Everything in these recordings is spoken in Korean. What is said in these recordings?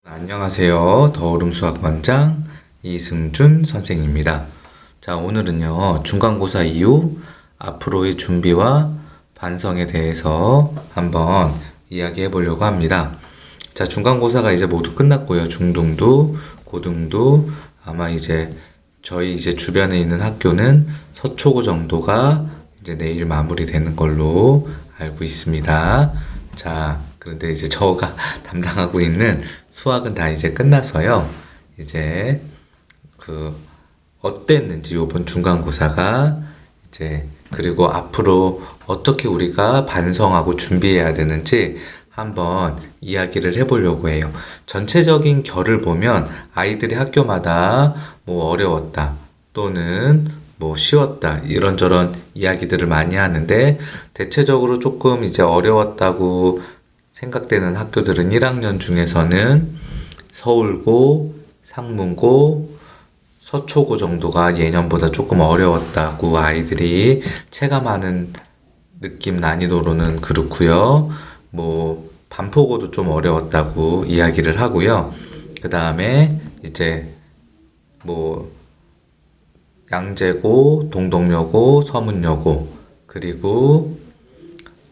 안녕하세요. 더오름 수학원장 이승준 선생님입니다. 자, 오늘은요, 중간고사 이후 앞으로의 준비와 반성에 대해서 한번 이야기해 보려고 합니다. 자, 중간고사가 이제 모두 끝났고요. 중등도, 고등도, 아마 저희 주변에 있는 학교는 서초고 정도가 이제 내일 마무리되는 걸로 알고 있습니다. 자, 그런데 이제 저가 담당하고 있는 수학은 다 이제 끝나서요. 이제 어땠는지 요번 중간고사가 그리고 앞으로 어떻게 우리가 반성하고 준비해야 되는지 한번 이야기를 해보려고 해요. 전체적인 결을 보면 아이들이 학교마다 뭐 어려웠다 또는 뭐 쉬웠다 이런저런 이야기들을 많이 하는데 대체적으로 조금 이제 어려웠다고 생각되는 학교들은 1학년 중에서는 서울고, 상문고, 서초고 정도가 예년보다 조금 어려웠다고 아이들이 체감하는 느낌 난이도로는 그렇고요. 뭐 반포고도 좀 어려웠다고 이야기를 하고요. 그 다음에 뭐 양재고, 동덕여고, 서문여고, 그리고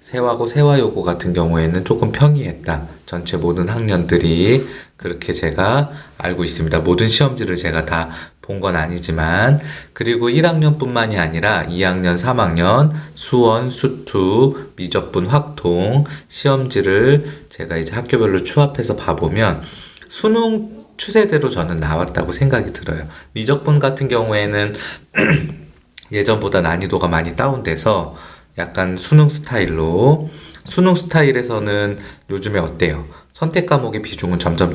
세화고, 세화여고 같은 경우에는 조금 평이했다. 전체 모든 학년들이 그렇게 제가 알고 있습니다. 모든 시험지를 제가 다 본 건 아니지만, 그리고 1학년뿐만이 아니라 2학년, 3학년, 수원, 수투, 미적분, 확통 시험지를 제가 이제 학교별로 추합해서 봐보면 수능 추세대로 저는 나왔다고 생각이 들어요. 미적분 같은 경우에는 예전보다 난이도가 많이 다운돼서 약간 수능 스타일에서는 요즘에 어때요? 선택 과목의 비중은 점점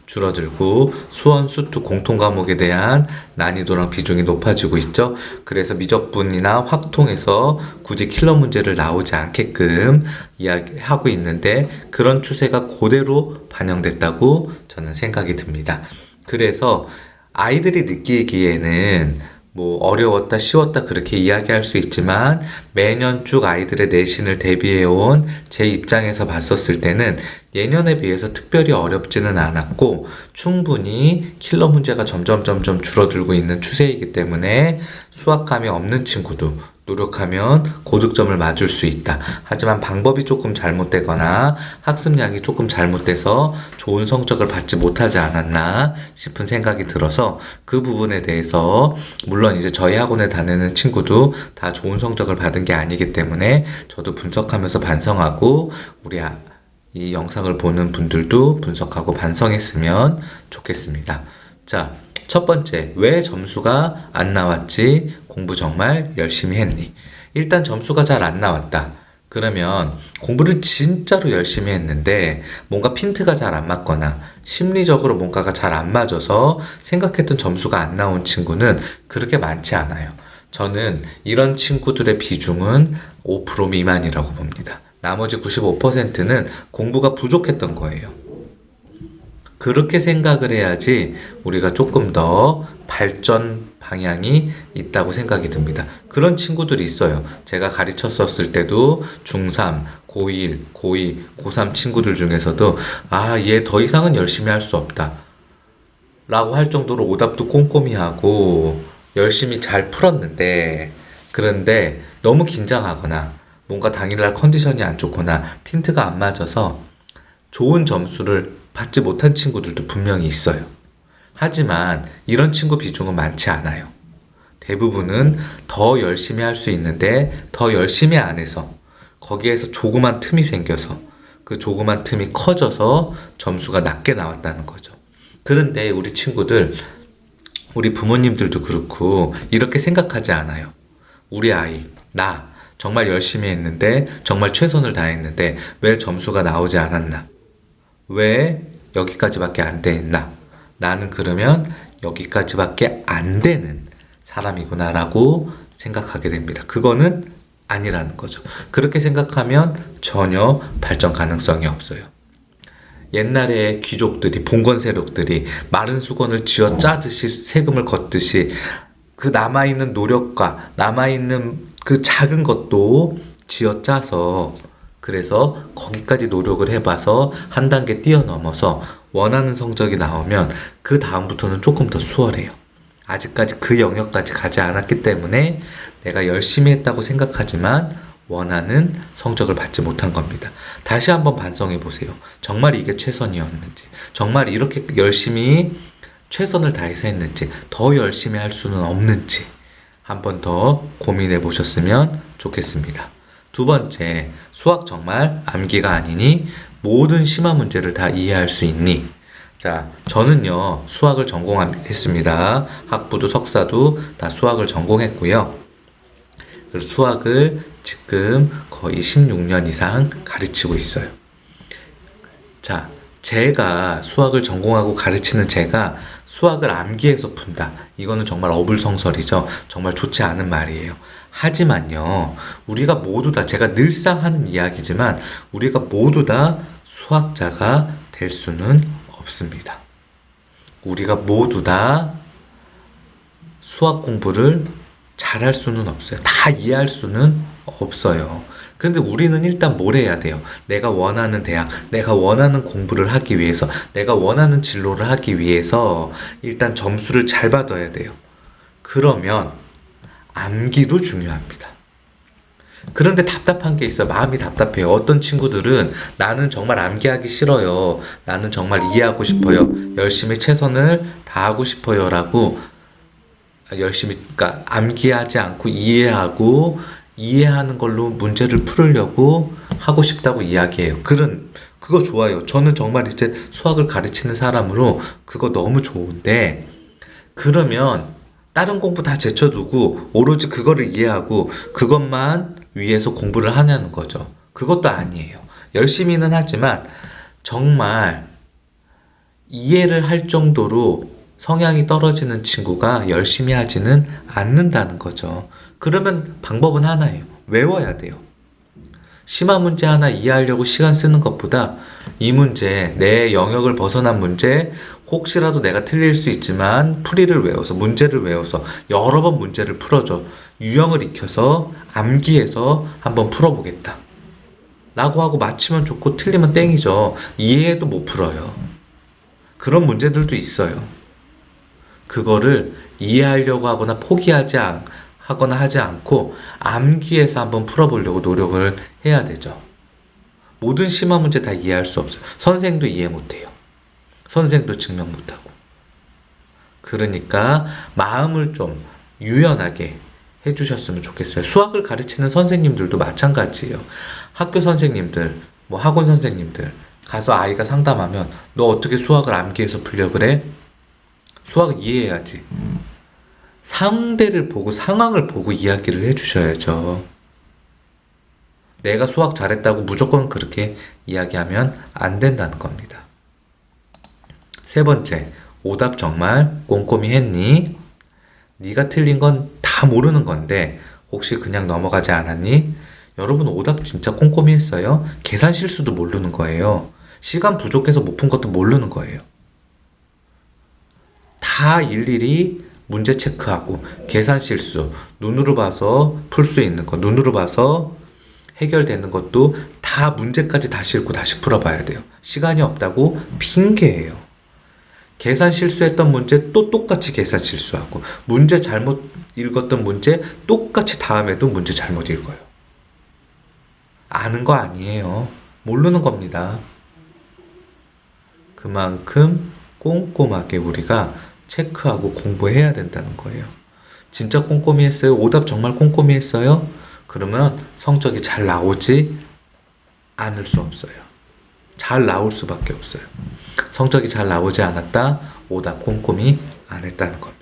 줄어들고 수원, 수투 공통 과목에 대한 난이도랑 비중이 높아지고 있죠. 그래서 미적분이나 확통에서 굳이 킬러 문제를 나오지 않게끔 이야기하고 있는데 그런 추세가 그대로 반영됐다고 저는 생각이 듭니다. 그래서 아이들이 느끼기에는 뭐 어려웠다 쉬웠다 그렇게 이야기할 수 있지만 매년 쭉 아이들의 내신을 대비해온 제 입장에서 봤었을 때는 예년에 비해서 특별히 어렵지는 않았고 충분히 킬러 문제가 점점 줄어들고 있는 추세이기 때문에 수학감이 없는 친구도 노력하면 고득점을 맞을 수 있다. 하지만 방법이 조금 잘못되거나 학습량이 조금 잘못돼서 좋은 성적을 받지 못하지 않았나 싶은 생각이 들어서 그 부분에 대해서 물론 이제 저희 학원에 다니는 친구도 다 좋은 성적을 받은 게 아니기 때문에 저도 분석하면서 반성하고 이 영상을 보는 분들도 분석하고 반성했으면 좋겠습니다. 자, 첫 번째, 왜 점수가 안 나왔지? 공부 정말 열심히 했니? 일단 점수가 잘 안 나왔다. 그러면 공부를 진짜로 열심히 했는데 뭔가 핀트가 잘 안 맞거나 심리적으로 뭔가가 잘 안 맞아서 생각했던 점수가 안 나온 친구는 그렇게 많지 않아요. 저는 이런 친구들의 비중은 5% 미만이라고 봅니다. 나머지 95%는 공부가 부족했던 거예요. 그렇게 생각을 해야지 우리가 조금 더 발전 방향이 있다고 생각이 듭니다. 그런 친구들이 있어요. 제가 가르쳤었을 때도 중3, 고1, 고2, 고3 친구들 중에서도 얘 더 이상은 열심히 할 수 없다 라고 할 정도로 오답도 꼼꼼히 하고 열심히 잘 풀었는데 그런데 너무 긴장하거나 뭔가 당일날 컨디션이 안 좋거나 핀트가 안 맞아서 좋은 점수를 받지 못한 친구들도 분명히 있어요. 하지만 이런 친구 비중은 많지 않아요. 대부분은 더 열심히 할 수 있는데 더 열심히 안 해서 거기에서 조그만 틈이 생겨서 그 조그만 틈이 커져서 점수가 낮게 나왔다는 거죠. 그런데 우리 친구들, 우리 부모님들도 그렇고 이렇게 생각하지 않아요. 우리 아이, 나 정말 열심히 했는데 정말 최선을 다했는데 왜 점수가 나오지 않았나? 왜 여기까지밖에 안 됐나? 나는 그러면 여기까지밖에 안 되는 사람이구나라고 생각하게 됩니다. 그거는 아니라는 거죠. 그렇게 생각하면 전혀 발전 가능성이 없어요. 옛날에 귀족들이, 봉건 세력들이 마른 수건을 쥐어 짜듯이 세금을 걷듯이 그 남아있는 노력과 남아있는 그 작은 것도 쥐어 짜서 그래서 거기까지 노력을 해봐서 한 단계 뛰어넘어서 원하는 성적이 나오면 그 다음부터는 조금 더 수월해요. 아직까지 그 영역까지 가지 않았기 때문에 내가 열심히 했다고 생각하지만 원하는 성적을 받지 못한 겁니다. 다시 한번 반성해 보세요. 정말 이게 최선이었는지, 정말 이렇게 열심히 최선을 다해서 했는지, 더 열심히 할 수는 없는지 한 번 더 고민해 보셨으면 좋겠습니다. 두 번째, 수학 정말 암기가 아니니 모든 심화 문제를 다 이해할 수 있니? 자, 저는요, 수학을 전공했습니다. 학부도 석사도 다 수학을 전공했고요. 그리고 수학을 지금 거의 16년 이상 가르치고 있어요. 자, 제가 수학을 전공하고 가르치는 제가 수학을 암기해서 푼다. 이거는 정말 어불성설이죠. 정말 좋지 않은 말이에요. 하지만요, 우리가 모두 다, 제가 늘상 하는 이야기지만, 우리가 모두 다 수학자가 될 수는 없습니다. 우리가 모두 다 수학 공부를 잘할 수는 없어요. 다 이해할 수는 없어요. 근데 우리는 일단 뭘 해야 돼요? 내가 원하는 대학, 내가 원하는 공부를 하기 위해서, 내가 원하는 진로를 하기 위해서 일단 점수를 잘 받아야 돼요. 그러면 암기도 중요합니다. 그런데 답답한 게 있어요. 마음이 답답해요. 어떤 친구들은 나는 정말 암기하기 싫어요. 나는 정말 이해하고 싶어요. 열심히 최선을 다하고 싶어요. 라고 열심히, 그러니까 암기하지 않고 이해하는 걸로 문제를 풀으려고 하고 싶다고 이야기해요. 그거 좋아요. 저는 정말 이제 수학을 가르치는 사람으로 그거 너무 좋은데, 그러면 다른 공부 다 제쳐두고 오로지 그거를 이해하고 그것만 위해서 공부를 하냐는 거죠. 그것도 아니에요. 열심히는 하지만 정말 이해를 할 정도로 성향이 떨어지는 친구가 열심히 하지는 않는다는 거죠. 그러면 방법은 하나예요. 외워야 돼요. 심화 문제 하나 이해하려고 시간 쓰는 것보다 이 문제, 내 영역을 벗어난 문제, 혹시라도 내가 틀릴 수 있지만 풀이를 외워서, 문제를 외워서 여러 번 문제를 풀어줘. 유형을 익혀서 암기해서 한번 풀어보겠다. 라고 하고 맞추면 좋고 틀리면 땡이죠. 이해해도 못 풀어요. 그런 문제들도 있어요. 그거를 이해하려고 하거나 하거나 하지 않고 암기해서 한번 풀어보려고 노력을 해야 되죠. 모든 심화 문제 다 이해할 수 없어요. 선생도 이해 못해요. 선생도 증명 못하고. 그러니까 마음을 좀 유연하게 해주셨으면 좋겠어요. 수학을 가르치는 선생님들도 마찬가지예요. 학교 선생님들, 학원 선생님들 가서 아이가 상담하면 너 어떻게 수학을 암기해서 풀려 그래? 수학을 이해해야지. 상대를 보고 상황을 보고 이야기를 해주셔야죠. 내가 수학 잘했다고 무조건 그렇게 이야기하면 안 된다는 겁니다. 세 번째, 오답 정말 꼼꼼히 했니? 네가 틀린 건 다 모르는 건데 혹시 그냥 넘어가지 않았니? 여러분 오답 진짜 꼼꼼히 했어요? 계산 실수도 모르는 거예요. 시간 부족해서 못 푼 것도 모르는 거예요. 다 일일이 문제 체크하고 계산 실수, 눈으로 봐서 풀 수 있는 거, 눈으로 봐서 해결되는 것도 다 문제까지 다시 읽고 다시 풀어봐야 돼요. 시간이 없다고 핑계예요. 계산 실수했던 문제 또 똑같이 계산 실수하고, 문제 잘못 읽었던 문제 똑같이 다음에도 문제 잘못 읽어요. 아는 거 아니에요. 모르는 겁니다. 그만큼 꼼꼼하게 우리가 체크하고 공부해야 된다는 거예요. 진짜 꼼꼼히 했어요? 오답 정말 꼼꼼히 했어요? 그러면 성적이 잘 나오지 않을 수 없어요. 잘 나올 수밖에 없어요. 성적이 잘 나오지 않았다, 오답 꼼꼼히 안 했다는 겁니다.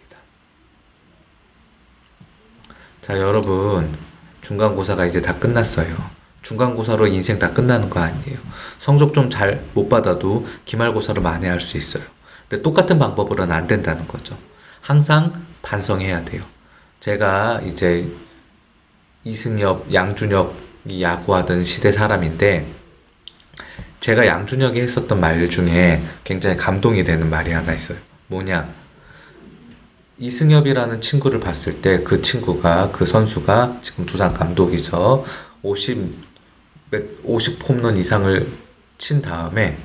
자, 여러분, 중간고사가 이제 다 끝났어요. 중간고사로 인생 다 끝나는 거 아니에요. 성적 좀 잘 못 받아도 기말고사로 만회할 수 있어요. 근데 똑같은 방법으로는 안 된다는 거죠. 항상 반성해야 돼요. 제가 이제 이승엽, 양준혁이 야구하던 시대 사람인데, 제가 양준혁이 했었던 말 중에 굉장히 감동이 되는 말이 하나 있어요. 뭐냐? 이승엽이라는 친구를 봤을 때 그 친구가, 그 선수가 지금 두산 감독이죠. 50 홈런 이상을 친 다음에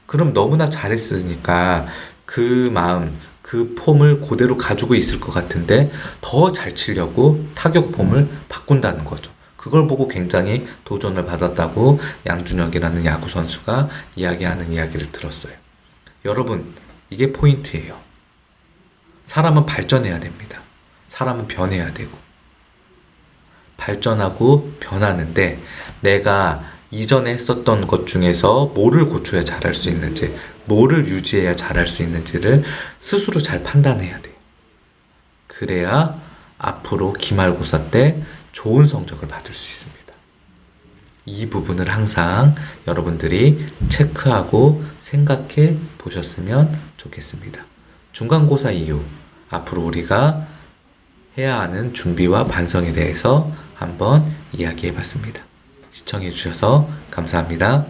그럼 너무나 잘했으니까 그 마음, 그 폼을 그대로 가지고 있을 것 같은데 더 잘 치려고 타격 폼을 바꾼다는 거죠. 그걸 보고 굉장히 도전을 받았다고 양준혁이라는 야구 선수가 이야기하는 이야기를 들었어요. 여러분, 이게 포인트예요. 사람은 발전해야 됩니다. 사람은 변해야 되고. 발전하고 변하는데 내가 이전에 했었던 것 중에서 뭐를 고쳐야 잘할 수 있는지, 뭐를 유지해야 잘할 수 있는지를 스스로 잘 판단해야 돼요. 그래야 앞으로 기말고사 때 좋은 성적을 받을 수 있습니다. 이 부분을 항상 여러분들이 체크하고 생각해 보셨으면 좋겠습니다. 중간고사 이후 앞으로 우리가 해야 하는 준비와 반성에 대해서 한번 이야기해 봤습니다. 시청해 주셔서 감사합니다.